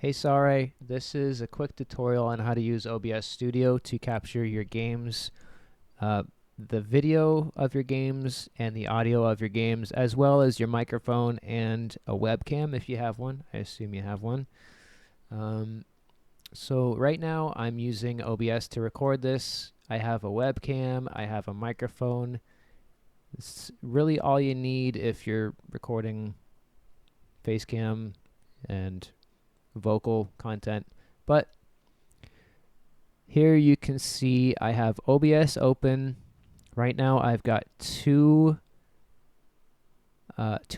Hey Sare, this is a quick tutorial on how to use OBS Studio to capture your games, the video of your games and the audio of your games, as well as your microphone and a webcam if you have one. I assume you have one. So right now I'm using OBS to record this. I have a webcam, I have a microphone. It's really all you need if you're recording facecam and vocal content. But here you can see I have OBS open. Right now I've got two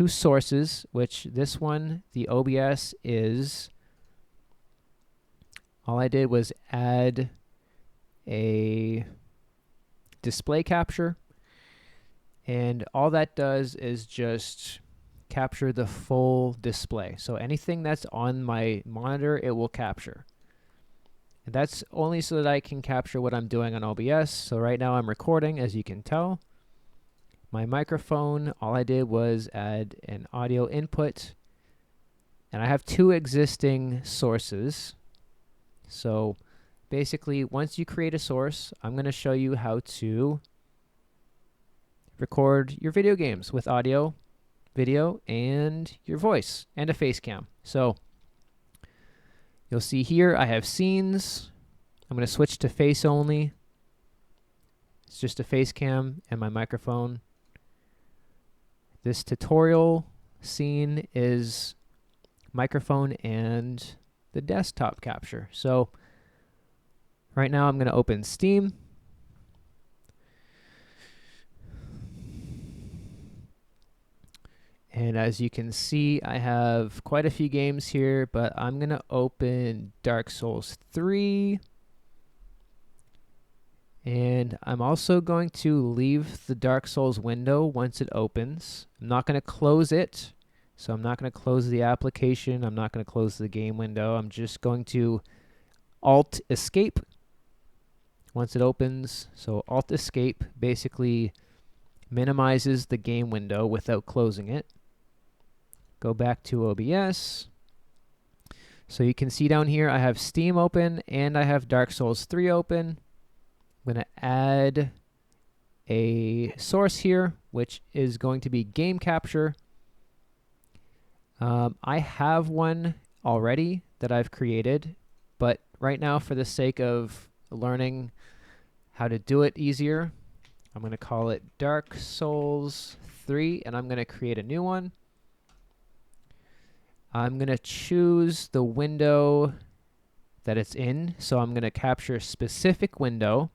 sources, which this one, the OBS, is all I did was add a display capture, and all that does is just capture the full display. So anything that's on my monitor, it will capture. And that's only so that I can capture what I'm doing on OBS. So right now I'm recording, as you can tell. My microphone, all I did was add an audio input. And I have two existing sources. So basically, once you create a source, I'm going to show you how to record your video games with audio, video, and your voice, and a face cam. So you'll see here I have scenes. I'm going to switch to face only. It's just a face cam and my microphone. This tutorial scene is microphone and the desktop capture. So right now I'm going to open Steam. And as you can see, I have quite a few games here, but I'm going to open Dark Souls 3. And I'm also going to leave the Dark Souls window once it opens. I'm not going to close it. So I'm not going to close the application. I'm not going to close the game window. I'm just going to Alt Escape once it opens. So Alt Escape basically minimizes the game window without closing it. Go back to OBS. So you can see down here I have Steam open and I have Dark Souls 3 open. I'm going to add a source here, which is going to be game capture. I have one already that I've created, but right now, for the sake of learning how to do it easier, I'm going to call it Dark Souls 3, and I'm going to create a new one. I'm going to choose the window that it's in, so I'm going to capture a specific window.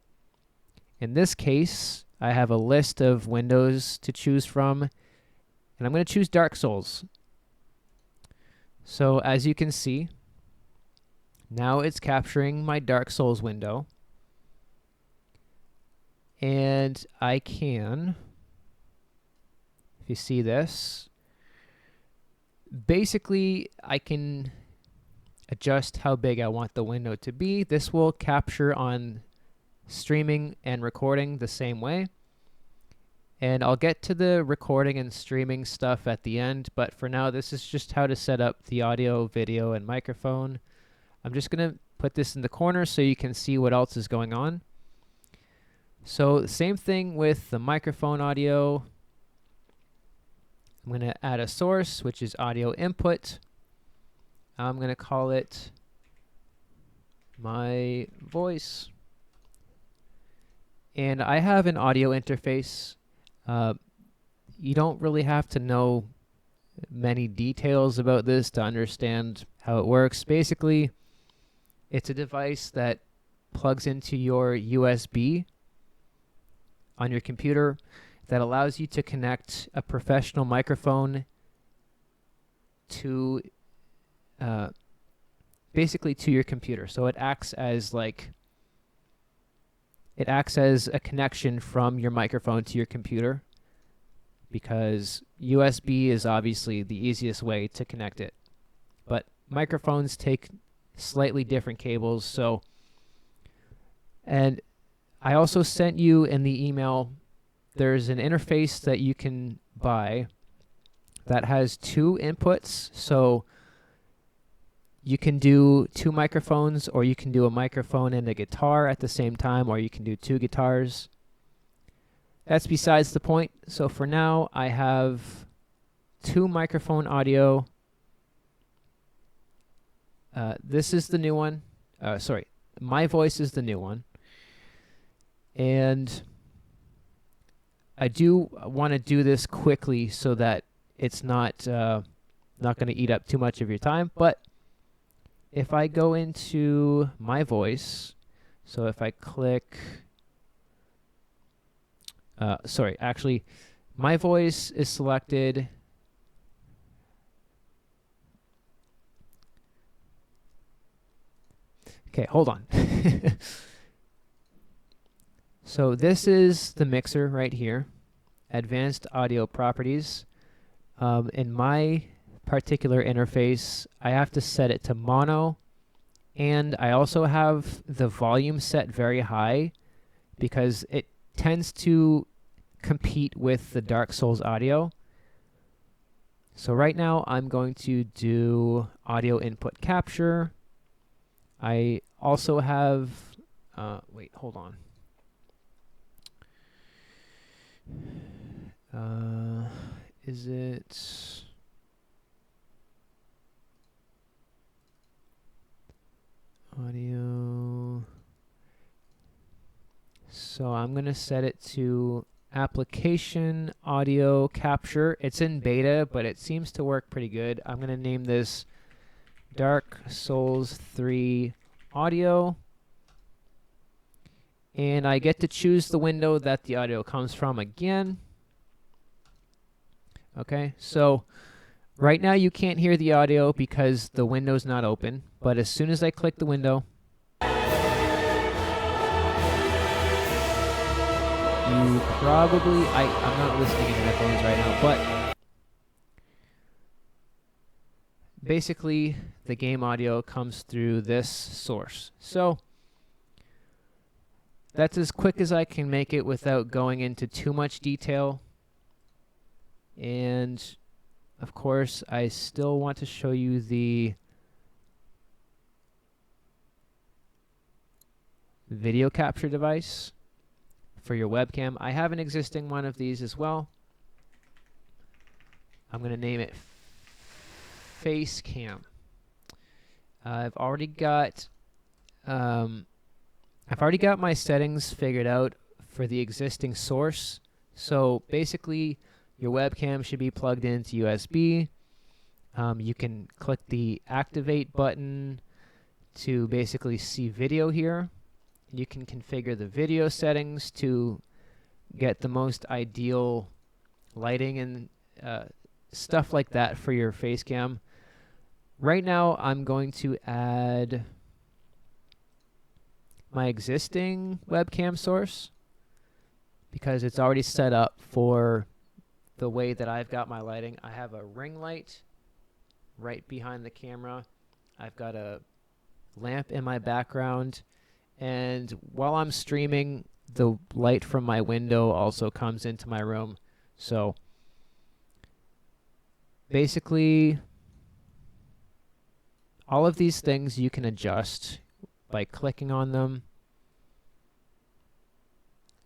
In this case, I have a list of windows to choose from, and I'm going to choose Dark Souls. So as you can see, now it's capturing my Dark Souls window. And I can, if you see this, basically I can adjust how big I want the window to be. This will capture on streaming and recording the same way. And I'll get to the recording and streaming stuff at the end, but for now this is just how to set up the audio, video, and microphone. I'm just going to put this in the corner so you can see what else is going on. So same thing with the microphone audio. I'm going to add a source, which is audio input. I'm going to call it my voice. And I have an audio interface. You don't really have to know many details about this to understand how it works. Basically, it's a device that plugs into your USB on your computer that allows you to connect a professional microphone to basically to your computer. So it acts as a connection from your microphone to your computer, because USB is obviously the easiest way to connect it. But microphones take slightly different cables. So, and I also sent you in the email, there's an interface that you can buy that has two inputs. So You can do 2 microphones, or you can do a microphone and a guitar at the same time, or you can do 2 guitars. That's besides the point. So for now, I have 2 microphone audio. This is the new one. Sorry, my voice is the new one. And I do want to do this quickly so that it's not going to eat up too much of your time. But if I go into my voice, so if I click, sorry, actually, my voice is selected. Okay, hold on. So this is the mixer right here, advanced audio properties. In my particular interface, I have to set it to mono, and I also have the volume set very high because it tends to compete with the Dark Souls audio. So right now I'm going to do audio input capture. I also have, wait, hold on. Is it audio? So I'm going to set it to application audio capture. It's in beta, but it seems to work pretty good. I'm going to name this Dark Souls 3 audio. And I get to choose the window that the audio comes from again. Okay, so right now you can't hear the audio because the window's not open, but as soon as I click the window, you probably, I'm not listening in headphones right now, but basically the game audio comes through this source. So that's as quick as I can make it without going into too much detail. And of course, I still want to show you the video capture device for your webcam. I have an existing one of these as well. I'm going to name it Face Cam. I've already got my settings figured out for the existing source. So basically, your webcam should be plugged into USB. You can click the activate button to basically see video here. You can configure the video settings to get the most ideal lighting and stuff like that for your face cam. Right now, I'm going to add my existing webcam source because it's already set up for the way that I've got my lighting. I have a ring light right behind the camera. I've got a lamp in my background, and while I'm streaming, the light from my window also comes into my room. So basically, all of these things you can adjust by clicking on them.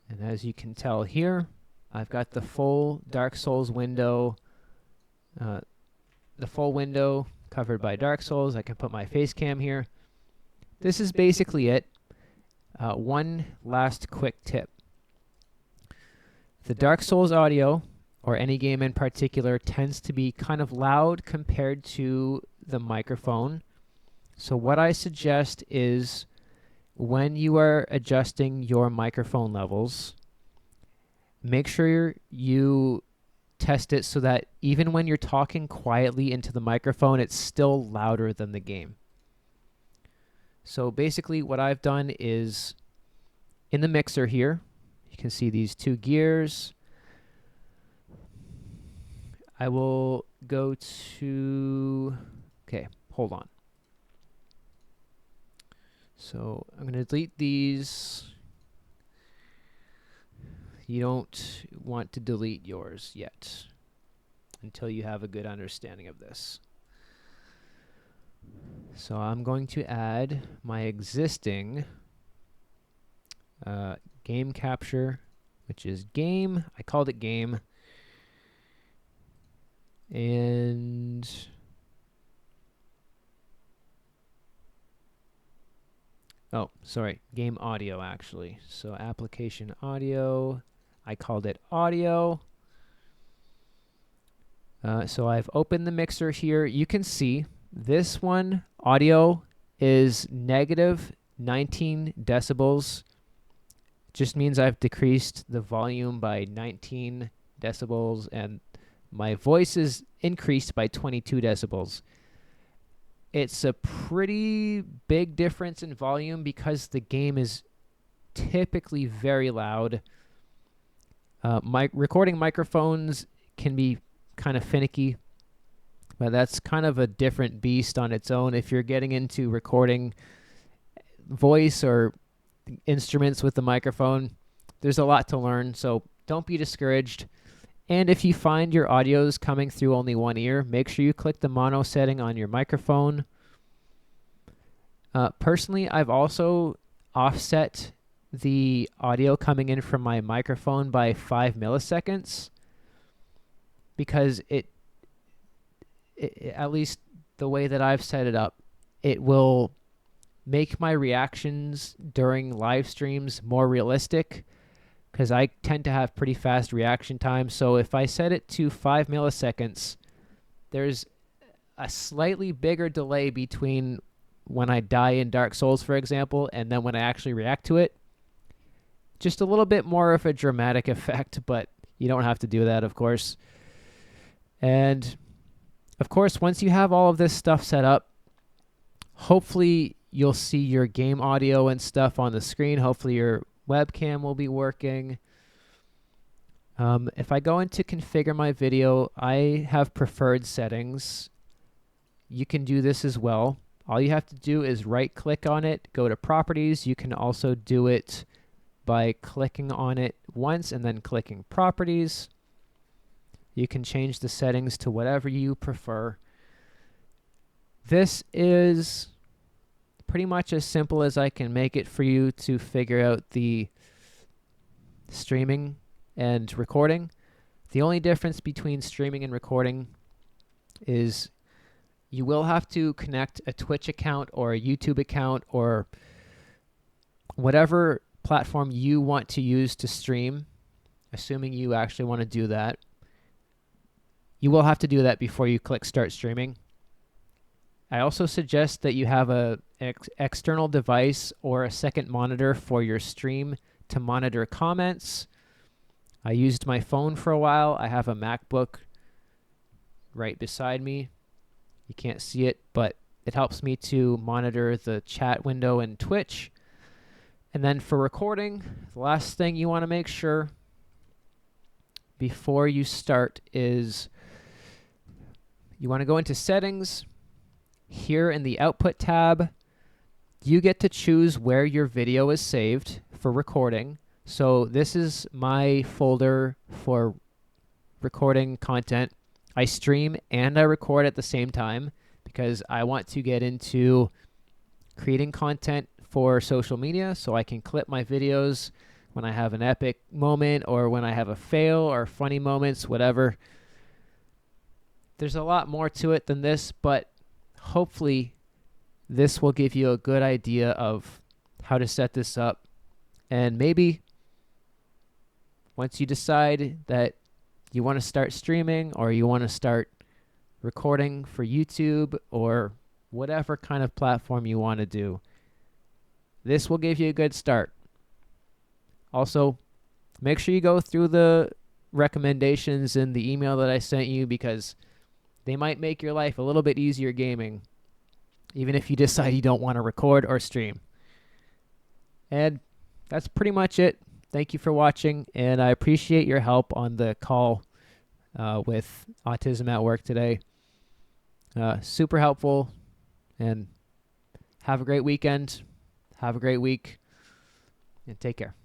And as you can tell here, I've got the full Dark Souls window, the full window covered by Dark Souls. I can put my face cam here. This is basically it. One last quick tip. The Dark Souls audio, or any game in particular, tends to be kind of loud compared to the microphone. So what I suggest is when you are adjusting your microphone levels, make sure you test it so that even when you're talking quietly into the microphone, it's still louder than the game. So basically what I've done is in the mixer here, you can see these 2 gears. I will go to, okay, hold on. So I'm going to delete these. You don't want to delete yours yet until you have a good understanding of this. So I'm going to add my existing game capture, which is game. I called it game. And oh, sorry, game audio actually. So application audio, I called it audio. So I've opened the mixer here. You can see this one, audio, is negative 19 decibels. Just means I've decreased the volume by 19 decibels, and my voice is increased by 22 decibels. It's a pretty big difference in volume because the game is typically very loud. Recording microphones can be kind of finicky, but that's kind of a different beast on its own. If you're getting into recording voice or instruments with the microphone, there's a lot to learn, so don't be discouraged. And if you find your audio is coming through only one ear, make sure you click the mono setting on your microphone. Personally, I've also offset the audio coming in from my microphone by 5 milliseconds because it at least the way that I've set it up, it will make my reactions during live streams more realistic because I tend to have pretty fast reaction time. So if I set it to 5 milliseconds, there's a slightly bigger delay between when I die in Dark Souls, for example, and then when I actually react to it. Just a little bit more of a dramatic effect, but you don't have to do that, of course. And of course, once you have all of this stuff set up, hopefully you'll see your game audio and stuff on the screen. Hopefully your webcam will be working. If I go into configure my video, I have preferred settings. You can do this as well. All you have to do is right click on it, go to properties. You can also do it by clicking on it once and then clicking properties. You can change the settings to whatever you prefer. This is pretty much as simple as I can make it for you to figure out the streaming and recording. The only difference between streaming and recording is you will have to connect a Twitch account or a YouTube account or whatever platform you want to use to stream, assuming you actually want to do that. You will have to do that before you click start streaming. I also suggest that you have an external device or a second monitor for your stream to monitor comments. I used my phone for a while. I have a MacBook right beside me. You can't see it, but it helps me to monitor the chat window in Twitch. And then for recording, the last thing you want to make sure before you start is you want to go into settings. Here in the output tab, you get to choose where your video is saved for recording. So this is my folder for recording content. I stream and I record at the same time because I want to get into creating content for social media so I can clip my videos when I have an epic moment or when I have a fail or funny moments, whatever. There's a lot more to it than this, but hopefully this will give you a good idea of how to set this up. And maybe once you decide that you want to start streaming or you want to start recording for YouTube or whatever kind of platform you want to do, this will give you a good start. Also, make sure you go through the recommendations in the email that I sent you because they might make your life a little bit easier gaming, even if you decide you don't want to record or stream. And that's pretty much it. Thank you for watching, and I appreciate your help on the call with Autism at Work today. Super helpful, and have a great weekend. Have a great week, and take care.